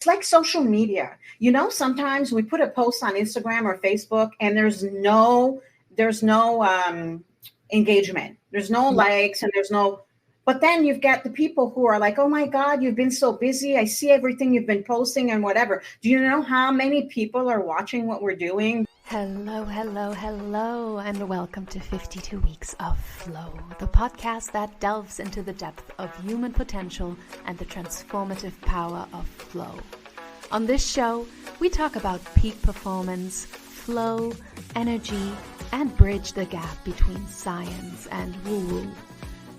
It's like social media. Sometimes we put a post on Instagram or Facebook and there's no engagement. There's no likes and but then you've got the people who are like, oh my God, you've been so busy. I see everything you've been posting and whatever. Do you know how many people are watching what we're doing? Hello, hello, hello, and welcome to 52 Weeks of Flow, the podcast that delves into the depth of human potential and the transformative power of flow. On this show, we talk about peak performance, flow, energy, and bridge the gap between science and woo-woo.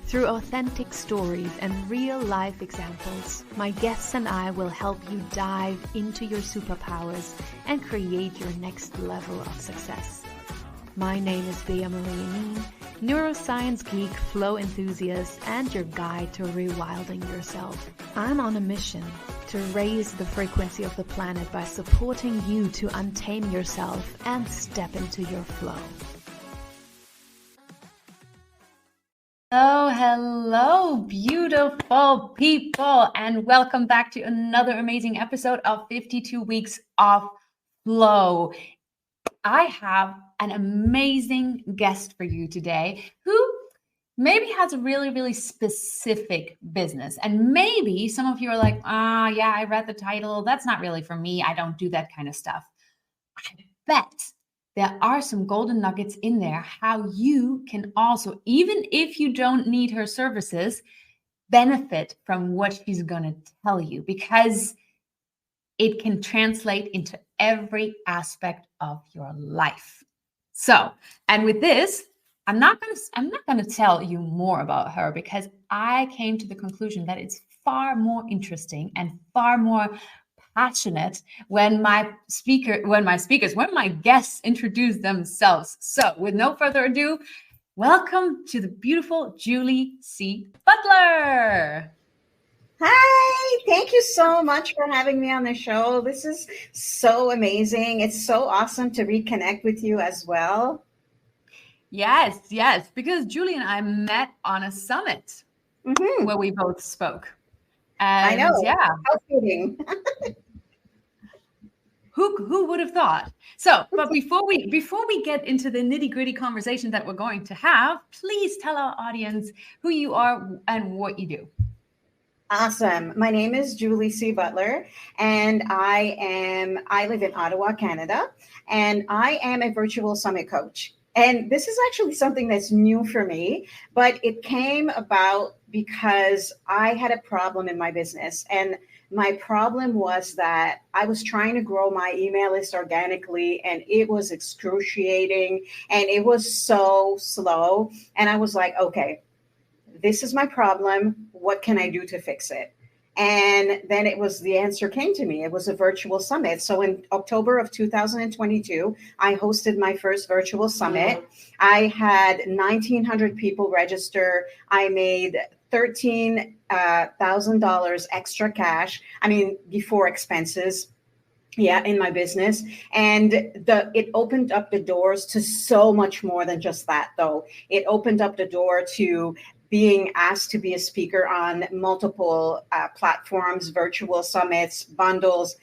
Through authentic stories and real-life examples, my guests and I will help you dive into your superpowers and create your next level of success. My name is Bea-Marie, neuroscience geek, flow enthusiast, and your guide to rewilding yourself. I'm on a mission to raise the frequency of the planet by supporting you to untame yourself and step into your flow. Hello, beautiful people, and welcome back to another amazing episode of 52 Weeks of Flow. I have an amazing guest for you today who maybe has a really, really specific business. And maybe some of you are like, yeah, I read the title. That's not really for me. I don't do that kind of stuff. I bet there are some golden nuggets in there, how you can also, even if you don't need her services, benefit from what she's going to tell you, because it can translate into every aspect of your life. So, and with this, I'm not going to tell you more about her, because I came to the conclusion that it's far more interesting and far more passionate when my guests introduce themselves. So with no further ado, welcome to the beautiful Julie C. Butler. Hi, thank you so much for having me on the show. This is so amazing. It's so awesome to reconnect with you as well. Yes, because Julie and I met on a summit where we both spoke. And I know. Yeah. How fitting. Who would have thought? So, but before we get into the nitty-gritty conversation that we're going to have, please tell our audience who you are and what you do. Awesome. My name is Julie C. Butler, and I live in Ottawa, Canada, and I am a virtual summit coach. And this is actually something that's new for me, but it came about because I had a problem in my business. And my problem was that I was trying to grow my email list organically, and it was excruciating and it was so slow. And I was like, okay, this is my problem. What can I do to fix it? And then the answer came to me. It was a virtual summit. So in October of 2022, I hosted my first virtual summit. I had 1,900 people register. I made $13,000 extra cash. I mean, before expenses. Yeah, in my business. And it opened up the doors to so much more than just that, though. It opened up the door to being asked to be a speaker on multiple platforms, virtual summits, bundles,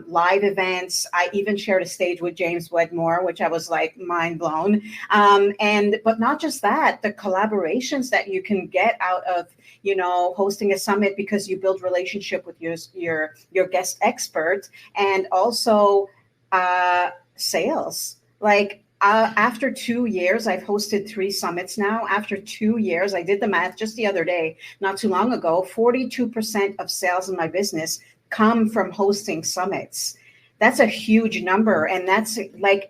live events. I even shared a stage with James Wedmore, which I was like mind blown. But not just that, the collaborations that you can get out of, hosting a summit, because you build relationship with your guest expert, and also sales. Like, after 2 years, I've hosted 3 summits now. After 2 years, I did the math just the other day, not too long ago, 42% of sales in my business come from hosting summits. That's a huge number. And that's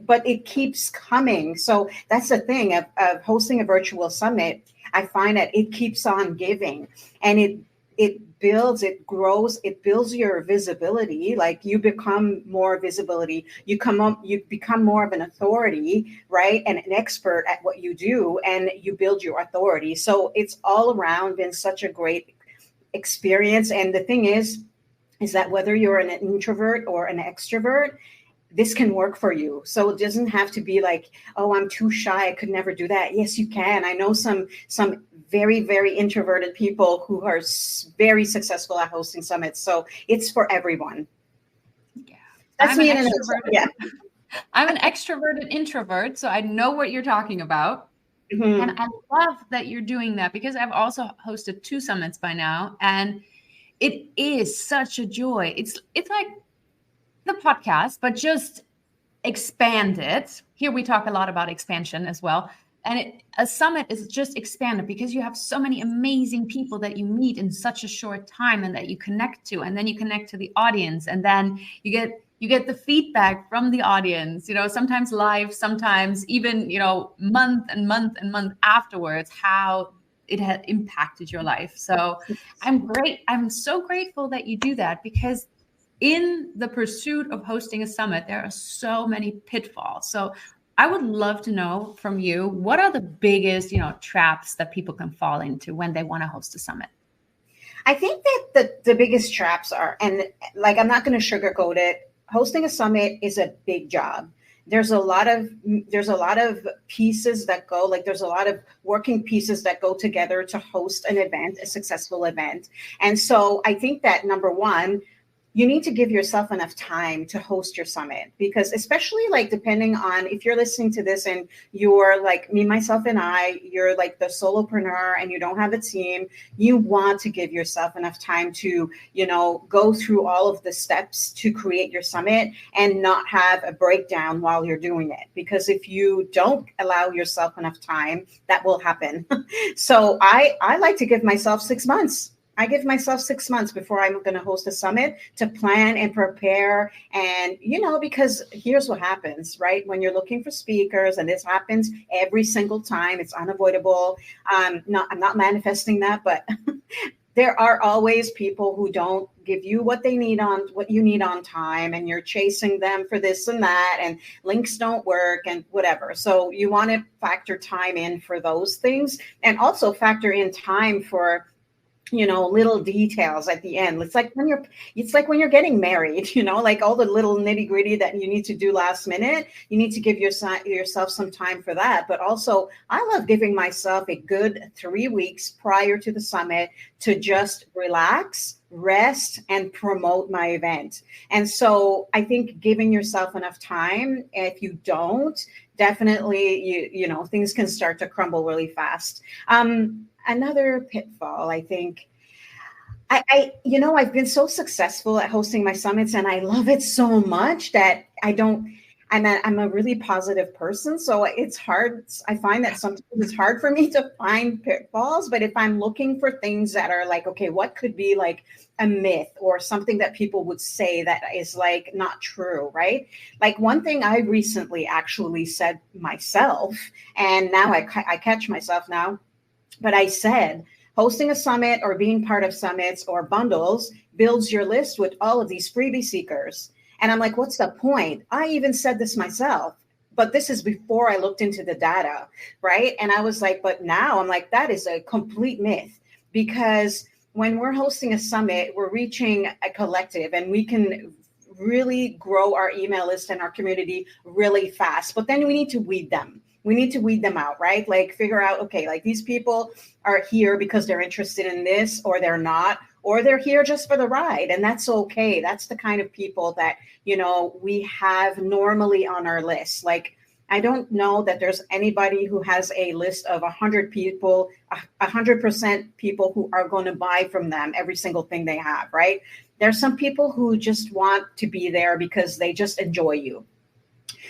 but it keeps coming. So that's the thing of hosting a virtual summit. I find that it keeps on giving, and it builds, it grows, it builds your visibility. Like, you become more visibility, you become more of an authority, right? And an expert at what you do, and you build your authority. So it's all around been such a great experience. And the thing is that whether you're an introvert or an extrovert, this can work for you. So it doesn't have to be like, oh, I'm too shy, I could never do that. Yes, you can. I know some very, very introverted people who are very successful at hosting summits. So it's for everyone. Yeah. That's I'm an me in a nutshell. extroverted. Yeah. I'm an extroverted introvert, so I know what you're talking about. Mhm. And I love that you're doing that because I've also hosted 2 summits by now, and it is such a joy. It's like the podcast, but just expanded. Here we talk a lot about expansion as well. And a summit is just expanded because you have so many amazing people that you meet in such a short time and that you connect to, and then you connect to the audience, and then you get the feedback from the audience, sometimes live, sometimes even, month and month and month afterwards, how it had impacted your life. So I'm so grateful that you do that, because in the pursuit of hosting a summit, there are so many pitfalls. So I would love to know from you, what are the biggest, traps that people can fall into when they want to host a summit? I think that the biggest traps are, and like, I'm not going to sugarcoat it. Hosting a summit is a big job. There's a lot of pieces that go, like, there's a lot of working pieces that go together to host an event, a successful event. And so I think that, number one, you need to give yourself enough time to host your summit, because especially, like, depending on if you're listening to this and you're like me, myself, and you're like the solopreneur and you don't have a team, you want to give yourself enough time to, go through all of the steps to create your summit and not have a breakdown while you're doing it. Because if you don't allow yourself enough time, that will happen. So I like to give myself 6 months. I give myself 6 months before I'm going to host a summit to plan and prepare. And, because here's what happens, right? When you're looking for speakers, and this happens every single time, it's unavoidable. I'm not manifesting that, but there are always people who don't give you what you need on time, and you're chasing them for this and that, and links don't work and whatever. So you want to factor time in for those things, and also factor in time for little details at the end. It's like when you're getting married, like all the little nitty gritty that you need to do last minute. You need to give yourself some time for that. But also, I love giving myself a good 3 weeks prior to the summit to just relax, rest, and promote my event. And so I think giving yourself enough time, if you don't, definitely, things can start to crumble really fast. Another pitfall, I think, I've been so successful at hosting my summits, and I love it so much that I'm a really positive person. So it's hard. I find that sometimes it's hard for me to find pitfalls, but if I'm looking for things that are like, okay, what could be like a myth or something that people would say that is like not true, right? Like, one thing I recently actually said myself, and now I catch myself now, but I said, hosting a summit or being part of summits or bundles builds your list with all of these freebie seekers. And I'm like, what's the point? I even said this myself, but this is before I looked into the data, right? And I was like, but now I'm like, that is a complete myth, because when we're hosting a summit, we're reaching a collective, and we can really grow our email list and our community really fast. But then we need to weed them. We need to weed them out, right? Like, figure out, okay, like, these people are here because they're interested in this, or they're not, or they're here just for the ride. And that's okay. That's the kind of people that, we have normally on our list. Like, I don't know that there's anybody who has a list of 100 people, 100% people who are going to buy from them every single thing they have, right? There's some people who just want to be there because they just enjoy you.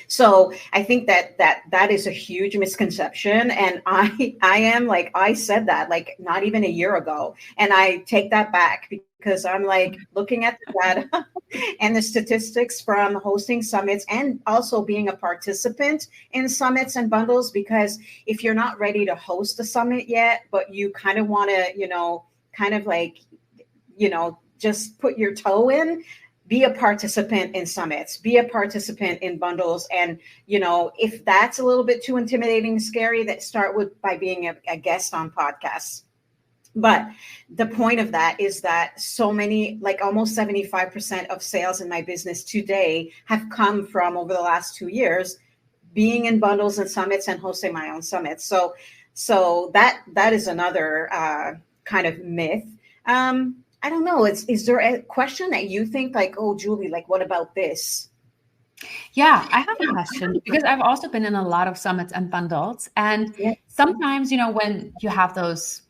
So I think that is a huge misconception. And I am like, I said that like not even a year ago. And I take that back, because I'm like looking at the data and the statistics from hosting summits, and also being a participant in summits and bundles. Because if you're not ready to host a summit yet, but you kind of want to, kind of like, just put your toe in, be a participant in summits, be a participant in bundles. And, if that's a little bit too intimidating, scary, that start by being a guest on podcasts. But the point of that is that so many, like almost 75% of sales in my business today have come from, over the last 2 years, being in bundles and summits and hosting my own summits. So that is another kind of myth. I don't know. Is there a question that you think like, oh, Julie, like, what about this? Yeah, I have a question because I've also been in a lot of summits and bundles. And Yeah. sometimes, when you have those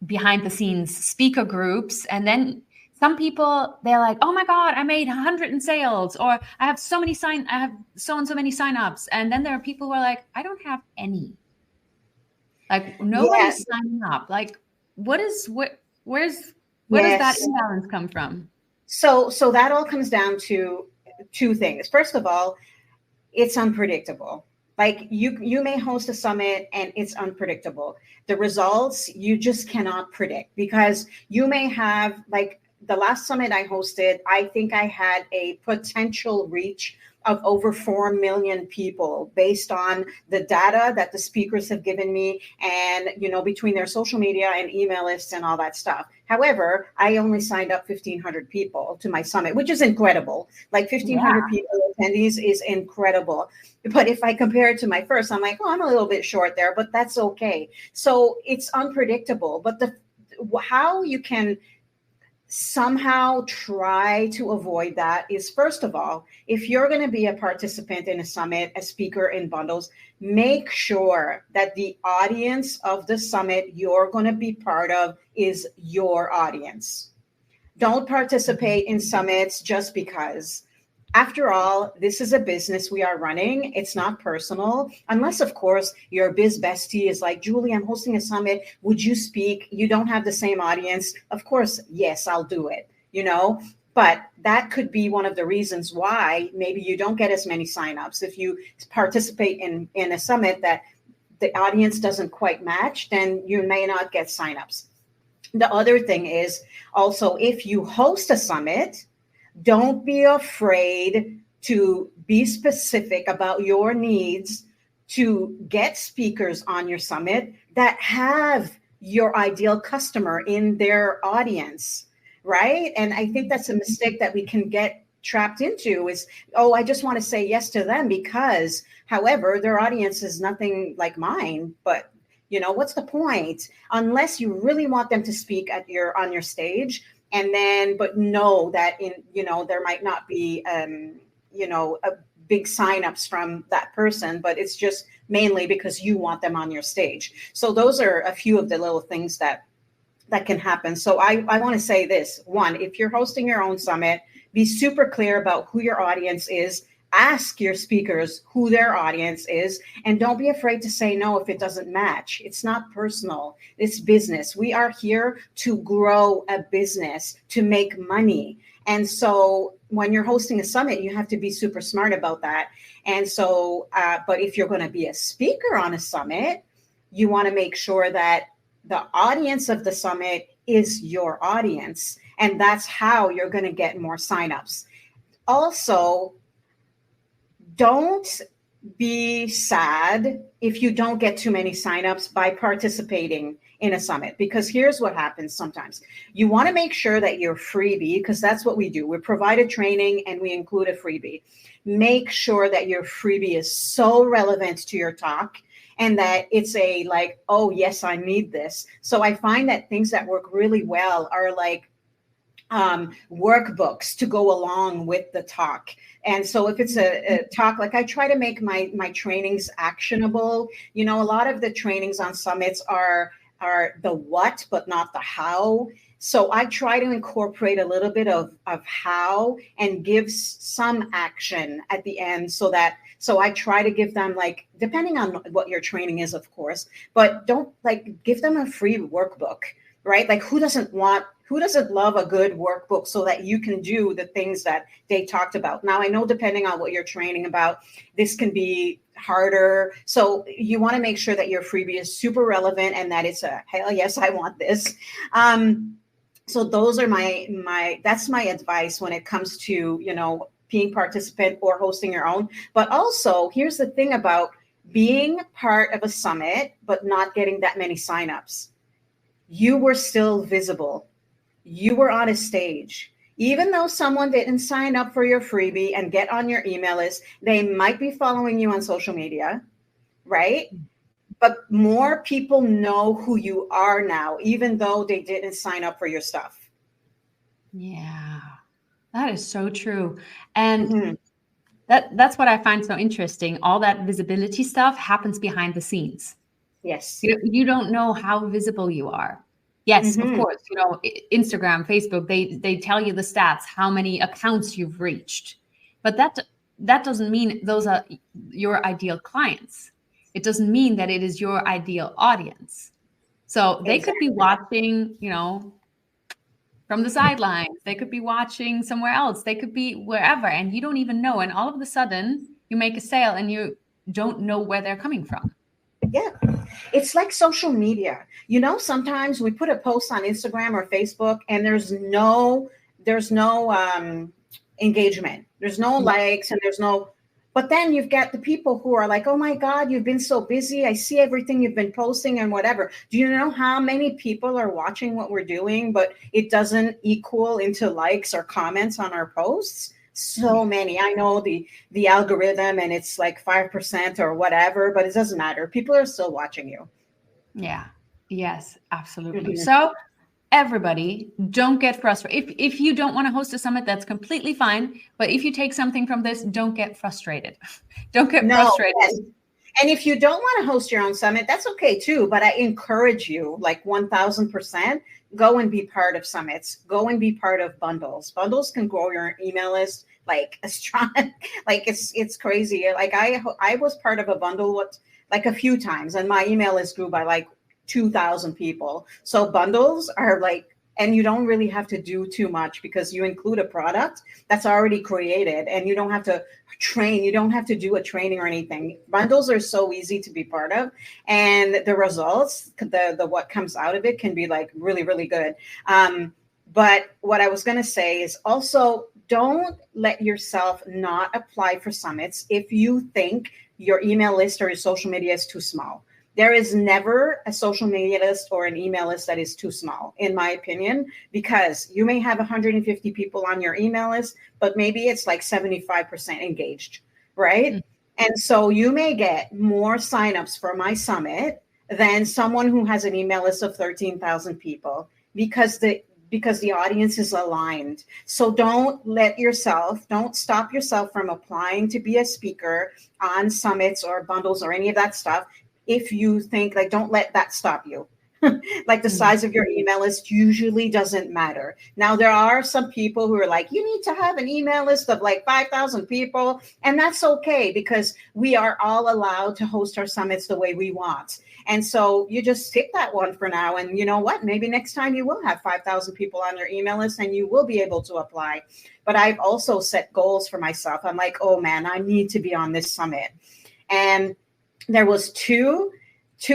behind the scenes speaker groups, and then some people, they're like, oh my God, I made 100 in sales, or I have so and so many signups. And then there are people who are like, I don't have any. Like Yeah. nobody's signing up. Like where's where does that Yes. imbalance come from? So that all comes down to two things. First of all, it's unpredictable. Like you may host a summit and it's unpredictable. The results you just cannot predict because you may have like the last summit I hosted, I think I had a potential reach of over 4 million people based on the data that the speakers have given me and between their social media and email lists and all that stuff. However, I only signed up 1,500 people to my summit, which is incredible. Like 1,500 Yeah. people attendees is incredible. But if I compare it to my first, I'm like, oh, I'm a little bit short there, but that's okay. So it's unpredictable. But how you can somehow try to avoid that is, first of all, if you're going to be a participant in a summit, a speaker in bundles, make sure that the audience of the summit you're going to be part of is your audience. Don't participate in summits just because. After all, this is a business we are running. It's not personal. Unless, of course, your biz bestie is like, Julie, I'm hosting a summit. Would you speak? You don't have the same audience. Of course, yes, I'll do it, But that could be one of the reasons why maybe you don't get as many signups. If you participate in a summit that the audience doesn't quite match, then you may not get signups. The other thing is also, if you host a summit, don't be afraid to be specific about your needs to get speakers on your summit that have your ideal customer in their audience, right? And I think that's a mistake that we can get trapped into is, oh, I just want to say yes to them because, however, their audience is nothing like mine, but what's the point? Unless you really want them to speak on your stage, and then but know that there might not be a big signups from that person, but it's just mainly because you want them on your stage. So those are a few of the little things that can happen. So I want to say this. One, if you're hosting your own summit, be super clear about who your audience is. Ask your speakers who their audience is, and don't be afraid to say no if it doesn't match. It's not personal. It's business. We are here to grow a business, to make money. And so when you're hosting a summit, you have to be super smart about that. And so, but if you're going to be a speaker on a summit, you want to make sure that the audience of the summit is your audience. And that's how you're going to get more signups. Also, don't be sad if you don't get too many signups by participating in a summit, because here's what happens sometimes. You want to make sure that your freebie, because that's what we do. We provide a training and we include a freebie. Make sure that your freebie is so relevant to your talk and that it's oh, yes, I need this. So I find that things that work really well are like workbooks to go along with the talk. And so if it's a talk, like I try to make my trainings actionable. A lot of the trainings on summits are the what, but not the how. So I try to incorporate a little bit of how and give some action at the end so I try to give them, like, depending on what your training is, of course, but don't give them a free workbook, right? Like who doesn't love a good workbook so that you can do the things that they talked about? Now, I know depending on what you're training about, this can be harder. So you want to make sure that your freebie is super relevant and that it's a, hell yes, I want this. So those are that's my advice when it comes to, being participant or hosting your own. But also, here's the thing about being part of a summit, but not getting that many signups. You were still visible. You were on a stage. Even though someone didn't sign up for your freebie and get on your email list, they might be following you on social media, right? But more people know who you are now, even though they didn't sign up for your stuff. Yeah, that is so true. And Mhm. that's what I find so interesting. All that visibility stuff happens behind the scenes. Yes. You don't know how visible you are. Yes, of Hmm. course, Instagram, Facebook, they tell you the stats, how many accounts you've reached. But that doesn't mean those are your ideal clients. It doesn't mean that it is your ideal audience. So they could be Exactly. watching, from the sidelines. They could be watching somewhere else. They could be wherever, and you don't even know. And all of a sudden, you make a sale and you don't know where they're coming from. Yeah. It's like social media. Sometimes we put a post on Instagram or Facebook and there's no engagement. There's no Yeah. likes and but then you've got the people who are like, "Oh my God, you've been so busy. I see everything you've been posting and whatever." Do you know how many people are watching what we're doing, but it doesn't equal into likes or comments on our posts? So many. I know the algorithm and it's like 5% or whatever, but it doesn't matter. People are still watching you. Yeah. Yes, absolutely. Mhm. So everybody, don't get frustrated. If you don't want to host a summit, that's completely fine. But if you take something from this, don't get frustrated. Don't get No, frustrated. yes. And if you don't want to host your own summit, that's okay too. But I encourage you, like 1000%, go and be part of summits. Go and be part of bundles. Bundles can grow your email list like a strong, like it's crazy. Like I was part of a bundle like a few times, and my email list grew by like 2,000 people. So bundles are like, and you don't really have to do too much because you include a product that's already created, and you don't have to train. You don't have to do a training or anything. Bundles are so easy to be part of, and the results, the what comes out of it can be like really, really good. But what I was going to say is also don't let yourself not apply for summits if you think your email list or your social media is too small. There is never a social media list or an email list that is too small, in my opinion, because you may have 150 people on your email list, but maybe it's like 75% engaged, right? Mm. And so you may get more signups for my summit than someone who has an email list of 13,000 people because the audience is aligned. So don't stop yourself from applying to be a speaker on summits or bundles or any of that stuff. If you think like, don't let that stop you. Like the Mm. size of your email list usually doesn't matter. Now, there are some people who are like, you need to have an email list of like 5,000 people. And that's okay because we are all allowed to host our summits the way we want. And so you just skip that one for now. And you know what? Maybe next time you will have 5,000 people on your email list and you will be able to apply. But I've also set goals for myself. I'm like, oh man, I need to be on this summit. And there was two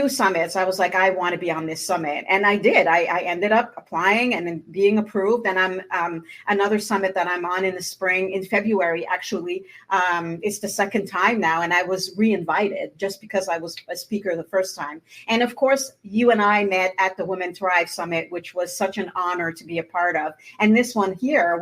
summits. I was like, I want to be on this summit. And I did. I ended up applying and then being approved. And I'm another summit that I'm on in the spring, in February, actually. It's the second time now. And I was re-invited just because I was a speaker the first time. And of course, you and I met at the Women Thrive Summit, which was such an honor to be a part of. And this one here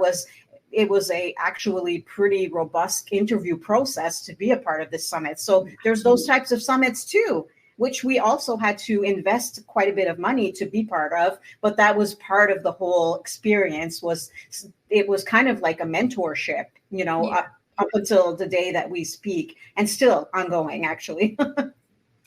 it was a actually pretty robust interview process to be a part of this summit. So there's those types of summits too, which we also had to invest quite a bit of money to be part of. But that was part of the whole experience. It was kind of like a mentorship, Yeah. up until the day that we speak, and still ongoing, actually.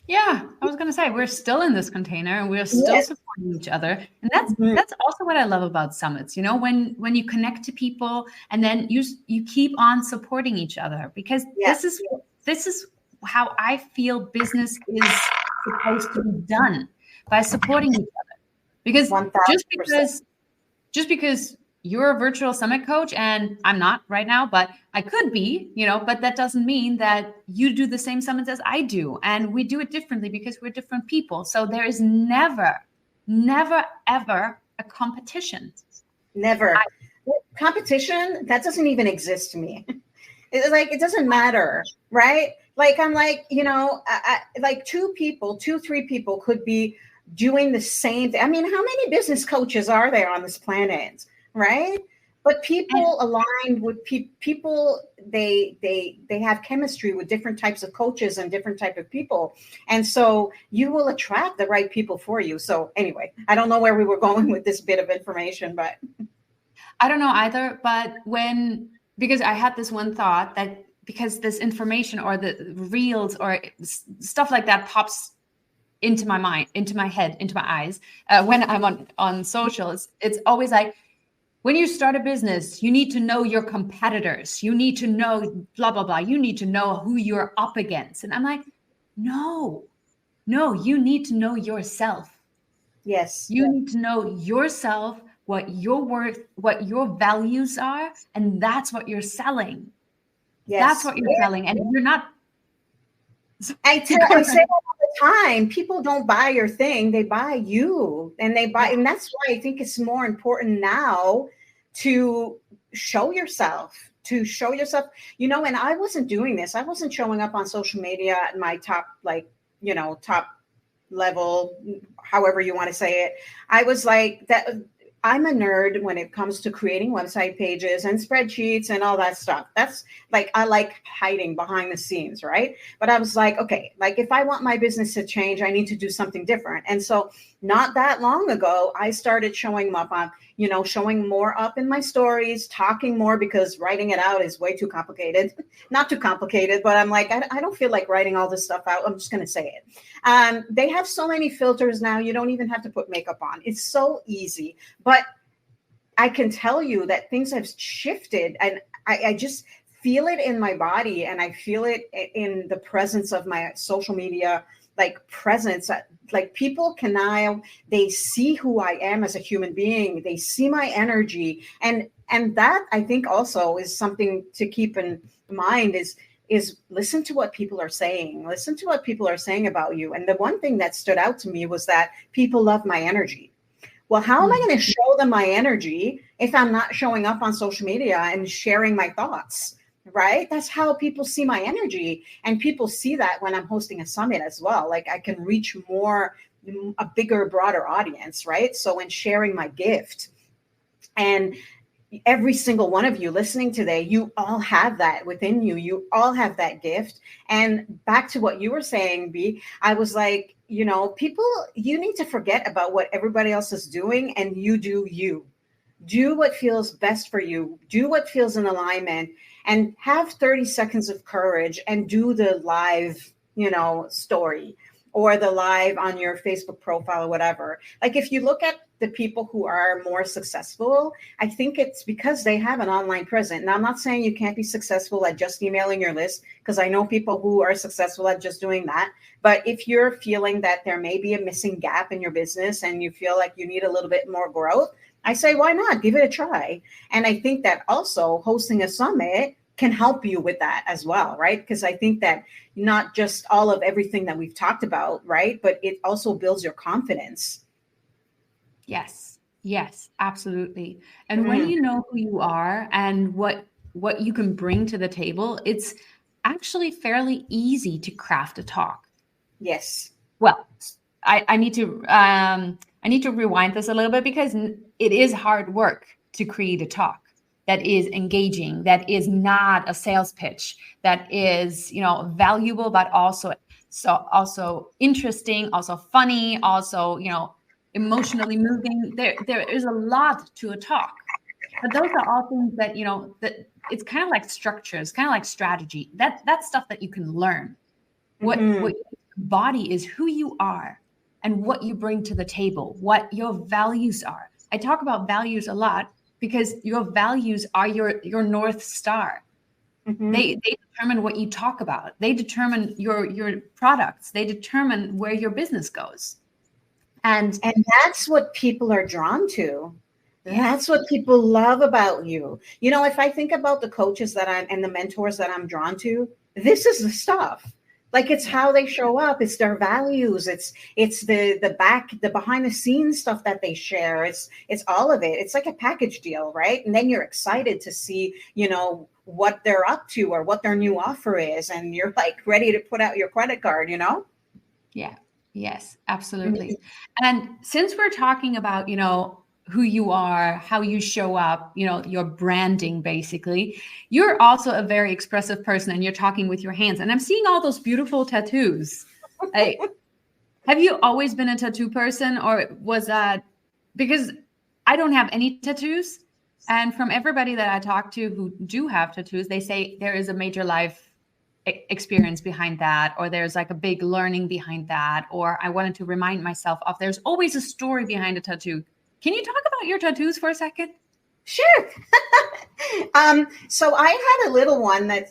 Yeah, I was going to say we're still in this container and we're still Yes. supporting each other. And that's Mhm. that's also what I love about summits. When you connect to people and then you keep on supporting each other, because Yeah. this is how I feel business is supposed to be done, by supporting each other. Because just 1,000%. because just because you're a virtual summit coach and I'm not right now, but I could be, but that doesn't mean that you do the same summits as I do. And we do it differently because we're different people. So there is never, never, ever a competition. Never. Competition, that doesn't even exist to me. It's like, it doesn't matter, right? Like, I'm like, like two, three people could be doing the same thing. I mean, how many business coaches are there on this planet, right? But And people aligned with people, they have chemistry with different types of coaches and different type of people, and so you will attract the right people for you. So anyway, I don't know where we were going with this bit of information, but I don't know either, but because I had this one thought that because this information or the reels or stuff like that pops into my mind, into my head, into my eyes when I'm on social, it's always like, when you start a business, you need to know your competitors. You need to know blah, blah, blah. You need to know who you're up against. And I'm like, no, you need to know yourself. Yes. You need to know yourself, what your worth, what your values are, and that's what you're selling. Yes. That's what you're selling. And you're not. I say that all the time. People don't buy your thing; they buy you, and and that's why I think it's more important now to show yourself. And I wasn't doing this. I wasn't showing up on social media at my top, top level, however you want to say it. I was like that. I'm a nerd when it comes to creating website pages and spreadsheets and all that stuff. That's like, I like hiding behind the scenes, right? But I was like, okay, like if I want my business to change, I need to do something different. And so not that long ago, I started showing up on, showing more up in my stories, talking more, because writing it out is way too complicated. Not too complicated, but I'm like, I don't feel like writing all this stuff out. I'm just going to say it. They have so many filters now. You don't even have to put makeup on. It's so easy. But I can tell you that things have shifted, and I just feel it in my body, and I feel it in the presence of my social media, like presence. Like people can now, they see who I am as a human being. They see my energy. And that I think also is something to keep in mind is listen to what people are saying. Listen to what people are saying about you. And the one thing that stood out to me was that people love my energy. Well, how am I going to show them my energy if I'm not showing up on social media and sharing my thoughts, right? That's how people see my energy. And people see that when I'm hosting a summit as well. Like I can reach a bigger, broader audience, right? So when sharing my gift, and every single one of you listening today, you all have that within you. You all have that gift. And back to what you were saying, Bea, I was like, people, you need to forget about what everybody else is doing, and you do you. Do what feels best for you. Do what feels in alignment, and have 30 seconds of courage and do the live, story, or the live on your Facebook profile or whatever. Like if you look at the people who are more successful, I think it's because they have an online presence. Now, I'm not saying you can't be successful at just emailing your list, because I know people who are successful at just doing that. But if you're feeling that there may be a missing gap in your business and you feel like you need a little bit more growth, I say, why not? Give it a try. And I think that also hosting a summit can help you with that as well, right? Because I think that not just all of everything that we've talked about, right? But it also builds your confidence. Yes, absolutely. And when you know who you are and what you can bring to the table, it's actually fairly easy to craft a talk. Yes. Well, I need to rewind this a little bit, because it is hard work to create a talk that is engaging, that is not a sales pitch, that is, valuable, but also interesting, also funny, also, emotionally moving. There is a lot to a talk. But those are all things that, that it's kind of like structure, it's kind of like strategy. That's stuff that you can learn. What your body is who you are and what you bring to the table, what your values are. I talk about values a lot because your values are your North Star. They determine what you talk about. They determine your products. They determine where your business goes. And that's what people are drawn to. That's what people love about you. If I think about the coaches and the mentors that I'm drawn to, this is the stuff. Like it's how they show up. It's their values. It's the behind the scenes stuff that they share. It's all of it. It's like a package deal, right? And then you're excited to see, what they're up to or what their new offer is. And you're like ready to put out your credit card, Yeah. Yes, absolutely. And since we're talking about, who you are, how you show up, your branding, basically, you're also a very expressive person, and you're talking with your hands. And I'm seeing all those beautiful tattoos. Have you always been a tattoo person, or was that because I don't have any tattoos, And from everybody that I talk to who do have tattoos, they say there is a major life experience behind that, or there's like a big learning behind that, or I wanted to remind myself of there's always a story behind a tattoo. Can you talk about your tattoos for a second? Sure. So I had a little one that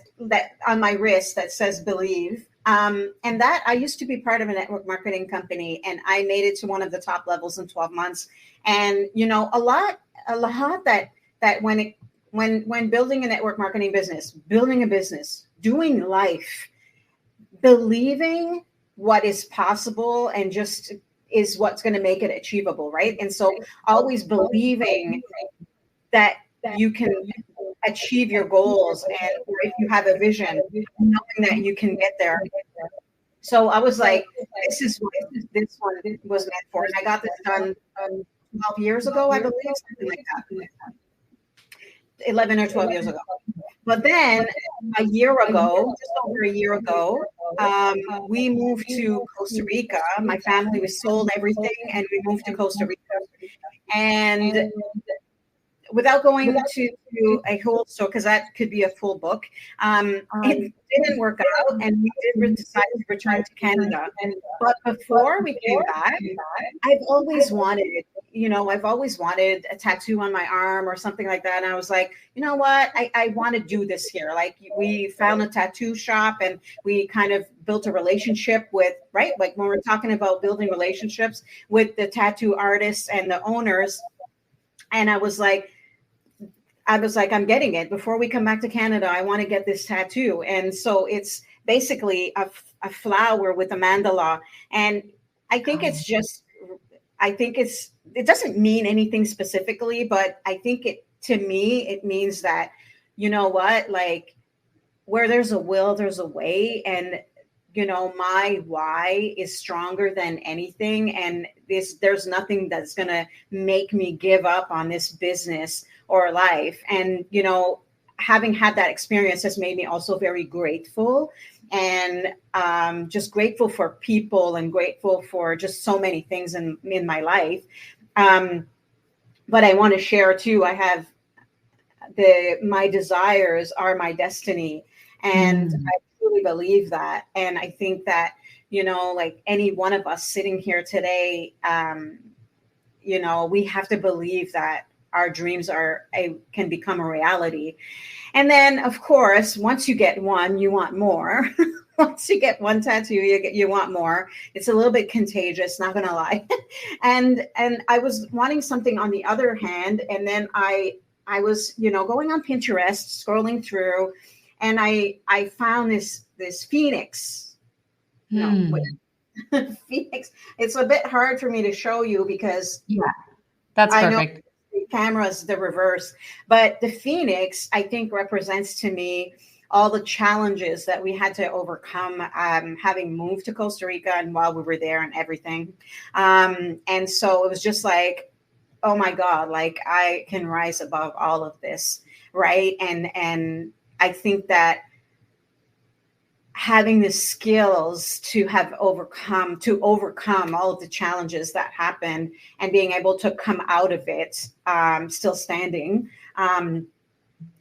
on my wrist that says believe. And that I used to be part of a network marketing company, and I made it to one of the top levels in 12 months. And, you know, a lot that when building a network marketing business, building a business, doing life, believing what is possible and just is what's going to make it achievable, right? And so always believing that you can achieve your goals, and if you have a vision, knowing that you can get there. So I was like, this is what this one was meant for. And I got this done 12 years ago, I believe, something like that. 11 or 12 years ago. But then a year ago, just over a year ago, we moved to Costa Rica. My family, we sold everything and we moved to Costa Rica. And without going to a whole story, because that could be a full book, it didn't work out, and we did decide to return to Canada. But before we came back, I've always wanted a tattoo on my arm or something like that. And I was like, you know what, I want to do this here. Like, we found a tattoo shop and we kind of built a relationship with, right? Like when we're talking about building relationships with the tattoo artists and the owners. And I was like, I'm getting it. Before we come back to Canada, I want to get this tattoo. And so it's basically a flower with a mandala. And I think it doesn't mean anything specifically, but I think to me, it means that, you know what, like, where there's a will, there's a way. And, you know, my why is stronger than anything. And there's nothing that's going to make me give up on this business or life. And, you know, having had that experience has made me also very grateful, and just grateful for people and grateful for just so many things in my life. But I want to share too, I have my desires are my destiny. And I truly believe that. And I think that, you know, like any one of us sitting here today, you know, we have to believe that our dreams can become a reality. And then, of course, once you get one, you want more. Once you get one tattoo, you want more. It's a little bit contagious, not gonna lie. And I was wanting something on the other hand, and then I was, you know, going on Pinterest, scrolling through, and I found this phoenix. Phoenix. It's a bit hard for me to show you because that's perfect. I know the camera's the reverse, but the phoenix, I think, represents to me all the challenges that we had to overcome, having moved to Costa Rica and while we were there and everything. And so it was just like, oh my God, like I can rise above all of this. Right. And I think that having the skills to overcome all of the challenges that happened and being able to come out of it, still standing,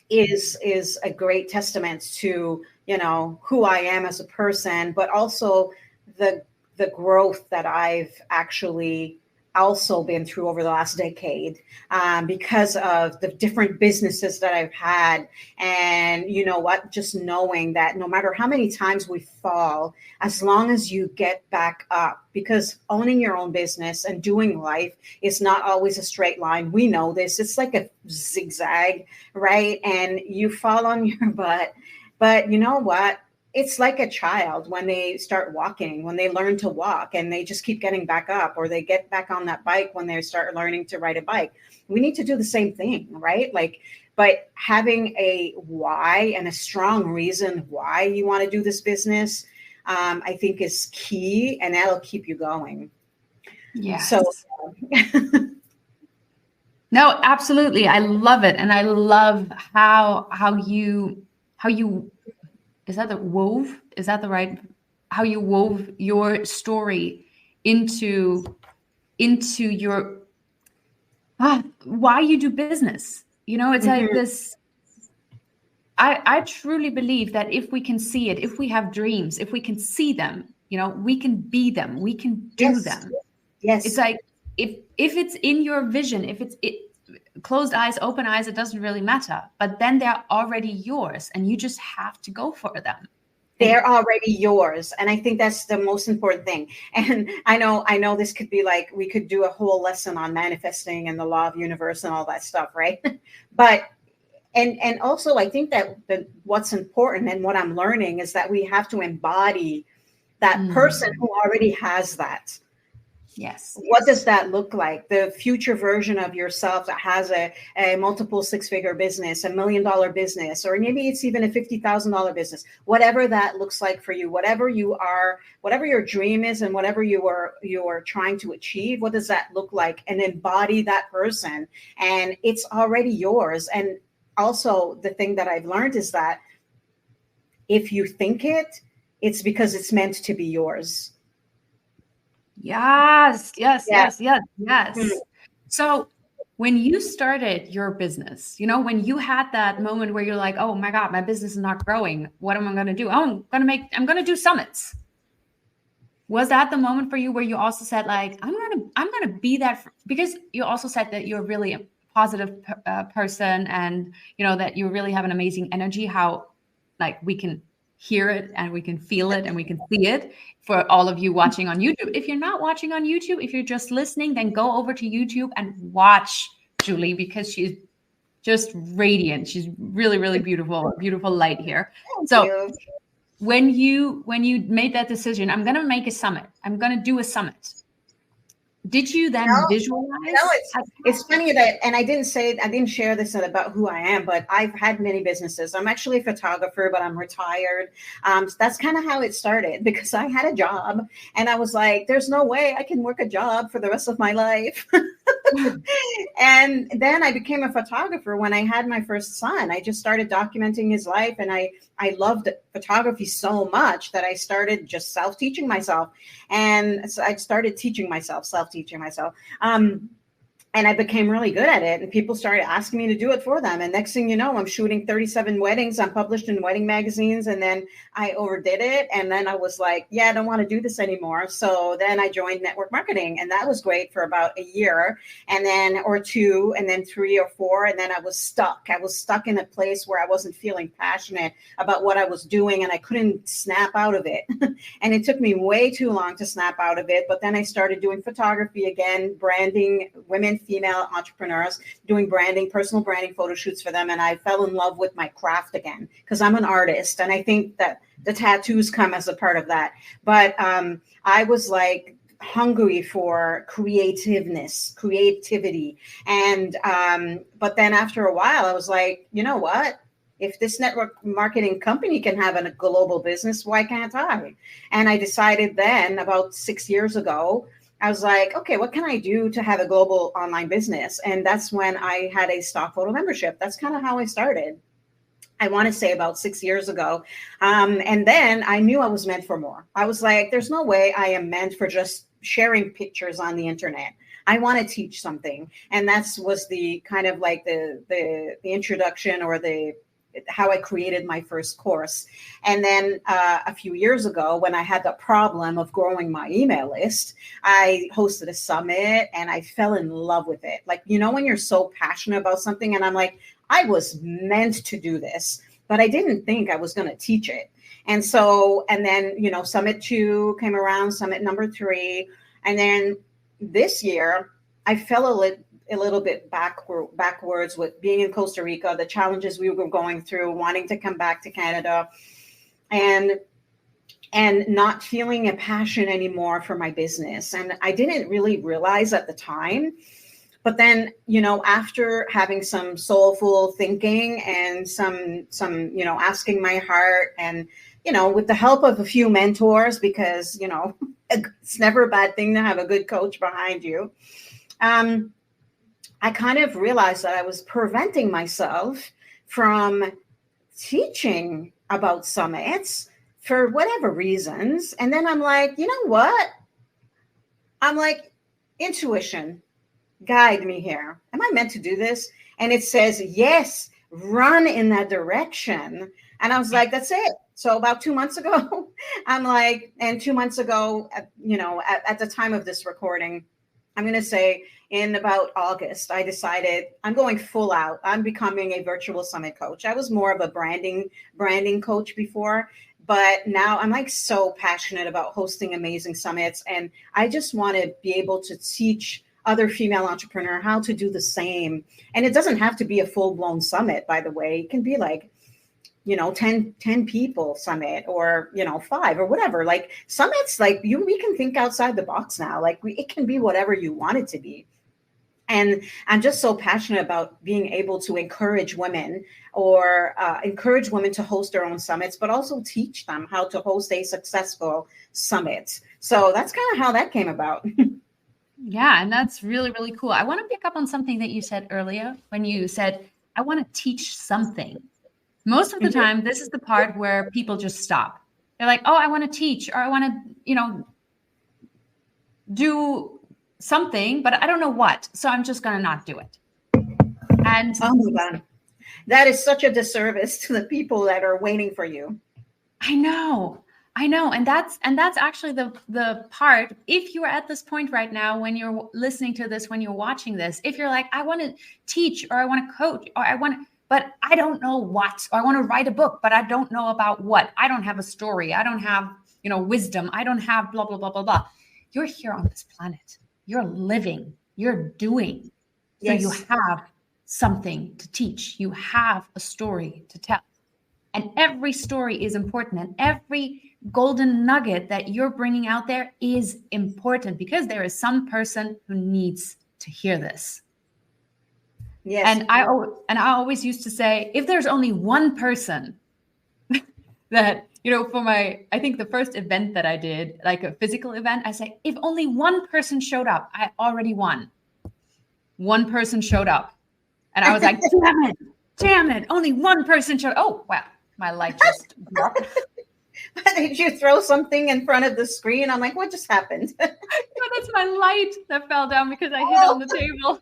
is a great testament to, you know, who I am as a person, but also the growth that I've actually also been through over the last decade, because of the different businesses that I've had. And you know what, just knowing that no matter how many times we fall, as long as you get back up, because owning your own business and doing life is not always a straight line. We know this. It's like a zigzag, right? And you fall on your butt, but you know what? It's like a child when they start walking, when they learn to walk and they just keep getting back up, or they get back on that bike when they start learning to ride a bike. We need to do the same thing, right? Like, but having a why and a strong reason why you want to do this business, I think is key, and that'll keep you going. Yeah. So. No, absolutely. I love it. And I love how you is that the wove? Is that the right? How you wove your story into your why you do business. It's like this. I truly believe that if we can see it, if we have dreams, if we can see them, we can be them, we can do them. Yes. It's like if it's in your vision, if it's closed eyes, open eyes, it doesn't really matter. But then they're already yours, and you just have to go for them. They're already yours. And I think that's the most important thing. And I know this could be like, we could do a whole lesson on manifesting and the law of universe and all that stuff, right? But and also I think that what's important and what I'm learning is that we have to embody that person who already has that. Yes. What does that look like? The future version of yourself that has a multiple six-figure business, $1 million business, or maybe it's even a $50,000 business, whatever that looks like for you, whatever you are, whatever your dream is and whatever you are trying to achieve, what does that look like? And embody that person, and it's already yours. And also the thing that I've learned is that if you think it's because it's meant to be yours. Yes. So when you started your business, when you had that moment where you're like, oh my God, my business is not growing. What am I going to do? Oh, I'm going to do summits. Was that the moment for you where you also said like, I'm going to be that because you also said that you're really a positive person, and that you really have an amazing energy, how like we can hear it and we can feel it and we can see it for all of you watching on YouTube. If you're not watching on YouTube, if you're just listening, then go over to YouTube and watch Julie, because she's just radiant. She's really, really beautiful light here. So when you made that decision, I'm going to make a summit, I'm going to do a summit, did you then visualize? It's funny that, and I didn't share this about who I am, but I've had many businesses. I'm actually a photographer, but I'm retired. So that's kind of how it started, because I had a job and I was like, there's no way I can work a job for the rest of my life. And then I became a photographer when I had my first son. I just started documenting his life, and I loved photography so much that I started just self-teaching myself. And so I started self-teaching myself. And I became really good at it, and people started asking me to do it for them. And next thing you know, I'm shooting 37 weddings. I'm published in wedding magazines, and then I overdid it. And then I was like, yeah, I don't want to do this anymore. So then I joined network marketing, and that was great for about a year, and then or two, and then 3 or 4. And then I was stuck. I was stuck in a place where I wasn't feeling passionate about what I was doing, and I couldn't snap out of it. And it took me way too long to snap out of it. But then I started doing photography again, branding women, female entrepreneurs, doing branding, personal branding photo shoots for them. And I fell in love with my craft again, because I'm an artist. And I think that the tattoos come as a part of that. But I was like hungry for creativity. And but then after a while, I was like, you know what? If this network marketing company can have a global business, why can't I? And I decided then, about 6 years ago, I was like, okay, what can I do to have a global online business? And that's when I had a stock photo membership. That's kind of how I started. I want to say about 6 years ago. And then I knew I was meant for more. I was like, there's no way I am meant for just sharing pictures on the internet. I want to teach something. And that was the kind of like the introduction, or how I created my first course. And then a few years ago, when I had the problem of growing my email list, I hosted a summit, and I fell in love with it. Like, when you're so passionate about something, and I'm like, I was meant to do this, but I didn't think I was going to teach it. And so, and then, summit 2 came around, summit number 3. And then this year I fell a little bit backwards with being in Costa Rica, the challenges we were going through, wanting to come back to Canada, and not feeling a passion anymore for my business. And I didn't really realize at the time, but then, after having some soulful thinking and some, asking my heart, and, with the help of a few mentors, because, it's never a bad thing to have a good coach behind you. I kind of realized that I was preventing myself from teaching about summits for whatever reasons. And then I'm like, you know what? I'm like, intuition. guide me here. Am I meant to do this? And it says, yes, run in that direction. And I was like, that's it. So about 2 months ago, I'm like, and 2 months ago, at the time of this recording, I'm going to say in about August, I decided I'm going full out. I'm becoming a virtual summit coach. I was more of a branding coach before, but now I'm like so passionate about hosting amazing summits. And I just want to be able to teach other female entrepreneur how to do the same. And it doesn't have to be a full blown summit, by the way. It can be like, 10 people summit, or 5 or whatever. Like summits, like we can think outside the box now. Like it can be whatever you want it to be. And I'm just so passionate about being able to encourage women, or encourage women to host their own summits, but also teach them how to host a successful summit. So that's kind of how that came about. Yeah, and that's really, really cool. I want to pick up on something that you said earlier when you said, I want to teach something. Most of the time, this is the part where people just stop. They're like, oh, I want to teach, or I want to, do something, but I don't know what. So I'm just going to not do it. And oh my God, that is such a disservice to the people that are waiting for you. I know. And that's actually the part, if you're at this point right now, when you're listening to this, when you're watching this, if you're like, I want to teach, or I want to coach, or but I don't know what, or I want to write a book, but I don't know about what. I don't have a story. I don't have, wisdom. I don't have blah, blah, blah, blah, blah. You're here on this planet. You're living, you're doing. So Yes. you have something to teach. You have a story to tell. And every story is important. And every golden nugget that you're bringing out there is important, because there is some person who needs to hear this. Yes. And I always used to say, if there's only one person that, for I think the first event that I did, like a physical event, I say, if only one person showed up, I already won. One person showed up. And I was like, damn it, only one person showed up. Oh, wow, my light just dropped. Did you throw something in front of the screen? I'm like, what just happened? No, that's my light that fell down because I hit on the table.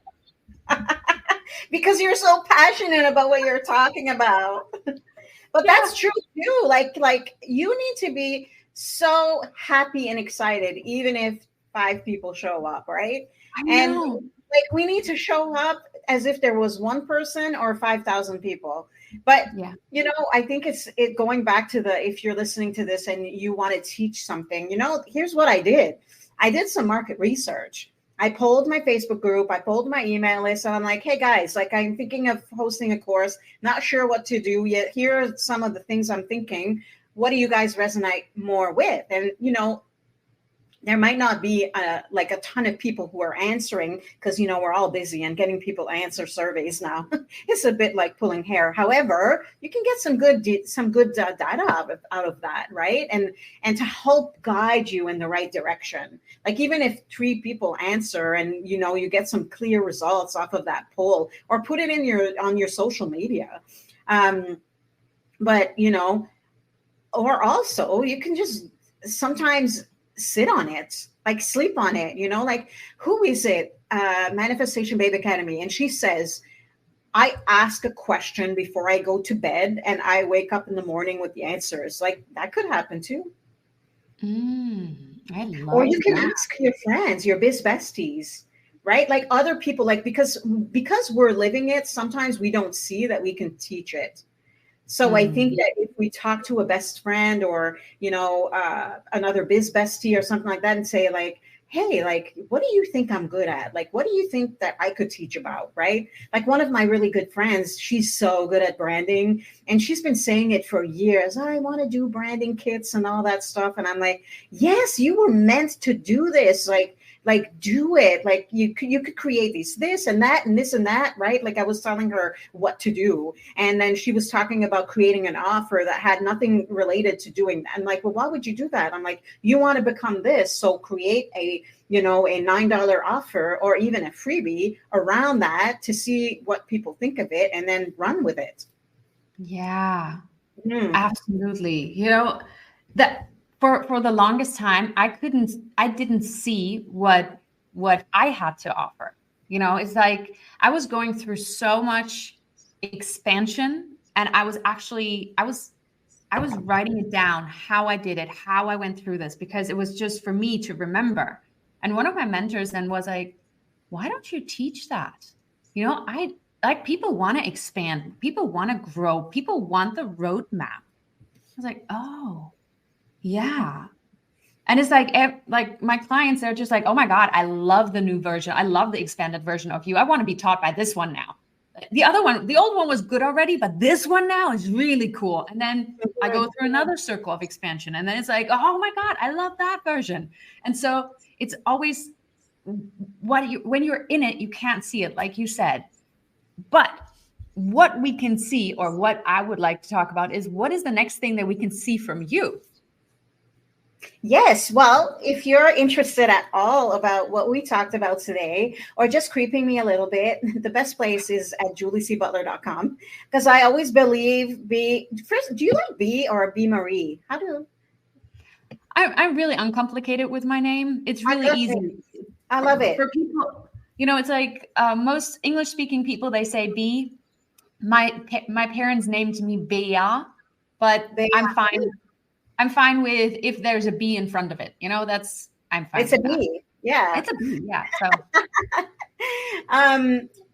Because you're so passionate about what you're talking about. But that's true too. Like you need to be so happy and excited, even if 5 people show up, right? I know. And like we need to show up as if there was one person or 5,000 people. But I think it's going back to if you're listening to this and you want to teach something, here's what I did. I did some market research. I polled my Facebook group, I polled my email list, and I'm like, hey guys, like I'm thinking of hosting a course, not sure what to do yet. Here are some of the things I'm thinking. What do you guys resonate more with? And, there might not be like a ton of people who are answering, because, we're all busy, and getting people to answer surveys now it's a bit like pulling hair. However, you can get some good data out of that, right? And to help guide you in the right direction. Like even if 3 people answer and, you get some clear results off of that poll, or put it on your social media. But, or also you can just sometimes sit on it, like sleep on it, like who is it? Manifestation Babe Academy. And she says, I ask a question before I go to bed and I wake up in the morning with the answers. Like that could happen too. I love Or you can that. ask your friends, your biz besties, right? Like other people, like because we're living it, sometimes we don't see that we can teach it. So I think that if we talk to a best friend, or, another biz bestie or something like that, and say like, hey, like, what do you think I'm good at? Like, what do you think that I could teach about? Right? Like one of my really good friends, she's so good at branding, and she's been saying it for years. I want to do branding kits and all that stuff. And I'm like, yes, you were meant to do this. Like do it. Like you could create this and that and this and that, right? Like I was telling her what to do, and then she was talking about creating an offer that had nothing related to doing that. I'm like, well, why would you do that? I'm like, you want to become this, so create a $9 offer or even a freebie around that to see what people think of it, and then run with it. Yeah, absolutely. That for the longest time, I didn't see what I had to offer. You know, it's like I was going through so much expansion, and I was writing it down, how I did it, how I went through this, because it was just for me to remember. And one of my mentors then was like, why don't you teach that? You know, people want to expand, people want to grow, people want the roadmap. I was like, oh, yeah. And it's like my clients, they're just like, oh my God, I love the new version. I love the expanded version of you. I want to be taught by this one now. The old one was good already, but this one now is really cool. And then I go through another circle of expansion. And then it's like, oh my God, I love that version. And so it's always when you're in it, you can't see it, like you said. But what we can see, or what I would like to talk about, is what is the next thing that we can see from you? Yes. Well, if you're interested at all about what we talked about today, or just creeping me a little bit, the best place is at juliecbutler.com, because I always believe first, do you like Bea or Bea-Marie? I'm really uncomplicated with my name. It's really easy. I love it. For people, you know, it's like most English speaking people, they say Bea. My parents named me Bea, but I'm fine. I'm fine with if there's a B in front of it. You know, I'm fine. It's a B. Yeah. It's a B. Yeah. So.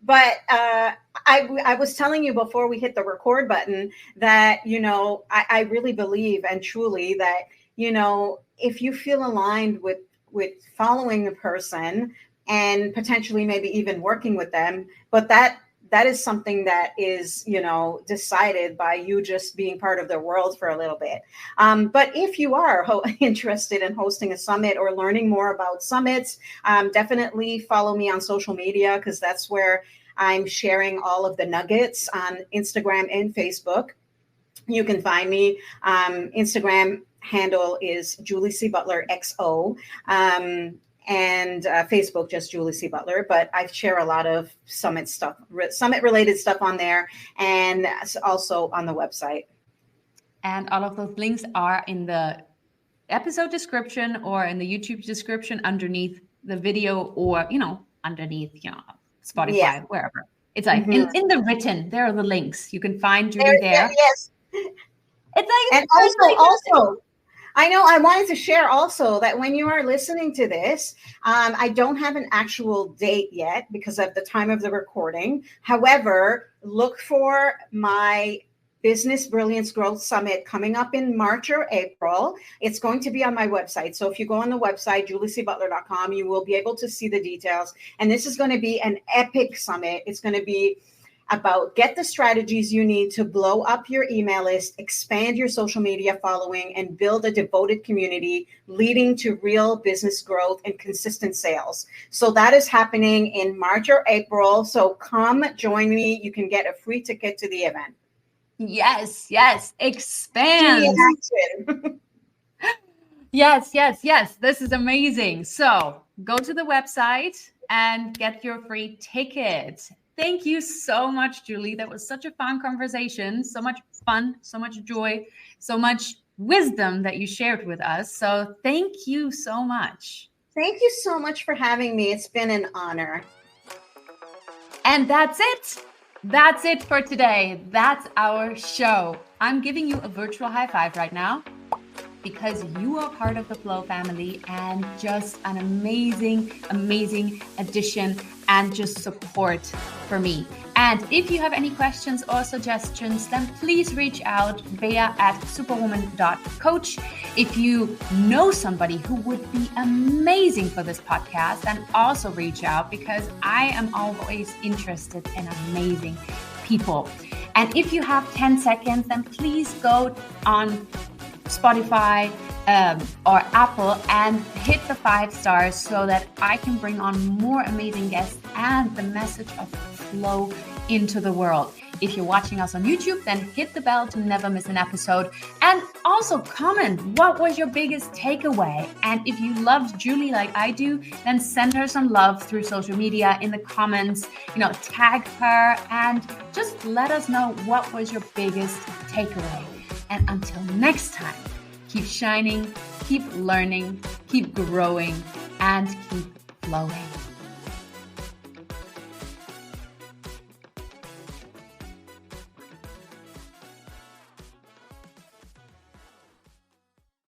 But I was telling you before we hit the record button that, you know, I really believe and truly that, you know, if you feel aligned with following a person and potentially maybe even working with them, but that is something that is, you know, decided by you just being part of their world for a little bit. But if you are interested in hosting a summit or learning more about summits, definitely follow me on social media, because that's where I'm sharing all of the nuggets on Instagram and Facebook. You can find me. Instagram handle is Julie C. Butler XO. And Facebook, just Julie C. Butler. But I share a lot of summit related stuff on there, and also on the website. And all of those links are in the episode description or in the YouTube description underneath the video, or, you know, underneath, you know, Spotify, wherever. It's like in the written, there are the links. You can find Julie there. Yes. It's like, and also. I know I wanted to share also that when you are listening to this, I don't have an actual date yet because of the time of the recording. However, look for my Business Brilliance Growth Summit coming up in March or April. It's going to be on my website. So if you go on the website, juliecbutler.com, you will be able to see the details. And this is going to be an epic summit. It's going to be about get the strategies you need to blow up your email list, expand your social media following, and build a devoted community leading to real business growth and consistent sales. So that is happening in March or April. So come join me. You can get a free ticket to the event. Yes. Expand. Yes. This is amazing. So go to the website and get your free ticket. Thank you so much, Julie. That was such a fun conversation. So much fun, so much joy, so much wisdom that you shared with us. So thank you so much. Thank you so much for having me. It's been an honor. And that's it. That's it for today. That's our show. I'm giving you a virtual high five right now, because you are part of the Flow family and just an amazing addition and just support for me. And if you have any questions or suggestions, then please reach out, bea@superwoman.coach. If you know somebody who would be amazing for this podcast, then also reach out, because I am always interested in amazing people. And if you have 10 seconds, then please go on Spotify or Apple and hit the 5 stars so that I can bring on more amazing guests and the message of flow into the world. If you're watching us on YouTube, then hit the bell to never miss an episode. And also comment, what was your biggest takeaway? And if you loved Julie like I do, then send her some love through social media in the comments, tag her and just let us know what was your biggest takeaway. And until next time, keep shining, keep learning, keep growing, and keep flowing.